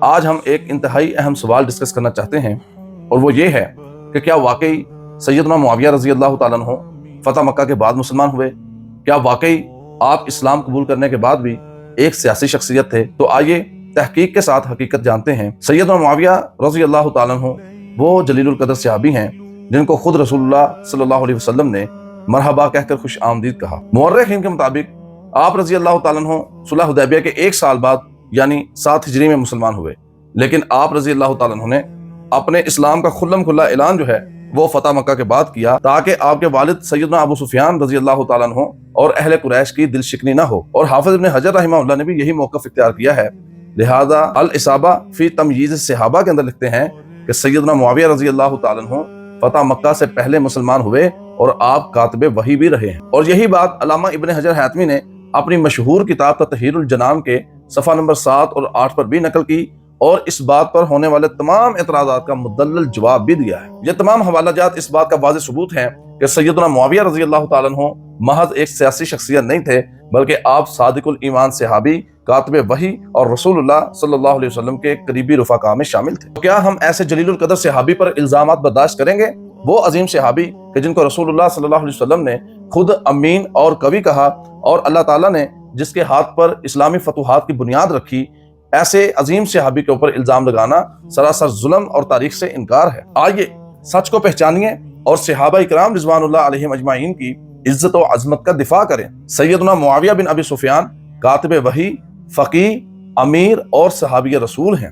آج ہم ایک انتہائی اہم سوال ڈسکس کرنا چاہتے ہیں، اور وہ یہ ہے کہ کیا واقعی سیدنا معاویہ رضی اللہ تعالیٰ عنہ فتح مکہ کے بعد مسلمان ہوئے؟ کیا واقعی آپ اسلام قبول کرنے کے بعد بھی ایک سیاسی شخصیت تھے؟ تو آئیے تحقیق کے ساتھ حقیقت جانتے ہیں۔ سیدنا معاویہ رضی اللہ تعالیٰ عنہ وہ جلیل القدر صحابی ہیں جن کو خود رسول اللہ صلی اللہ علیہ وسلم نے مرحبا کہہ کر خوش آمدید کہا۔ مورخین کے مطابق آپ رضی اللہ تعالیٰ عنہ صلح حدیبیہ کے 1 سال بعد یعنی 7 ہجری میں مسلمان ہوئے، لیکن آپ رضی اللہ تعالیٰ عنہ نے اپنے اسلام کا کھلم کھلا اعلان جو ہے وہ فتح مکہ کے بعد کیا، تاکہ آپ کے والد سیدنا ابو سفیان رضی اللہ تعالیٰ عنہ اور اہل قریش کی دل شکنی نہ ہو۔ اور حافظ ابن حجر رحمہ اللہ نے بھی یہی موقف اختیار کیا ہے، لہذا الاصابہ فی تمییز الصحابہ کے اندر لکھتے ہیں کہ سیدنا معاویہ رضی اللہ تعالیٰ عنہ فتح مکہ سے پہلے مسلمان ہوئے اور آپ کاتب وحی بھی رہے ہیں۔ اور یہی بات علامہ ابن حجر حاتمی نے اپنی مشہور کتاب تطہیر الجنان کے صفحہ نمبر 7 اور 8 پر بھی نقل کی، اور اس بات پر ہونے والے تمام اعتراضات کا مدلل جواب بھی دیا ہے۔ یہ تمام حوالہ جات اس بات کا واضح ثبوت ہیں کہ سیدنا معاویہ رضی اللہ تعالیٰ عنہ محض ایک سیاسی شخصیت نہیں تھے، بلکہ آپ صادق الایمان صحابی، کاتب وحی اور رسول اللہ صلی اللہ علیہ وسلم کے قریبی رفقاء میں شامل تھے۔ کیا ہم ایسے جلیل القدر صحابی پر الزامات برداشت کریں گے؟ وہ عظیم صحابی کہ جن کو رسول اللہ صلی اللہ علیہ وسلم نے خود امین اور قوی کہا، اور اللہ تعالیٰ نے جس کے ہاتھ پر اسلامی فتوحات کی بنیاد رکھی، ایسے عظیم صحابی کے اوپر الزام لگانا سراسر ظلم اور تاریخ سے انکار ہے۔ آئیے سچ کو پہچانیے اور صحابہ اکرام رضوان اللہ علیہم اجمعین کی عزت و عظمت کا دفاع کریں۔ سیدنا معاویہ بن ابی سفیان کاتب وحی، فقیہ، امیر اور صحابی رسول ہیں۔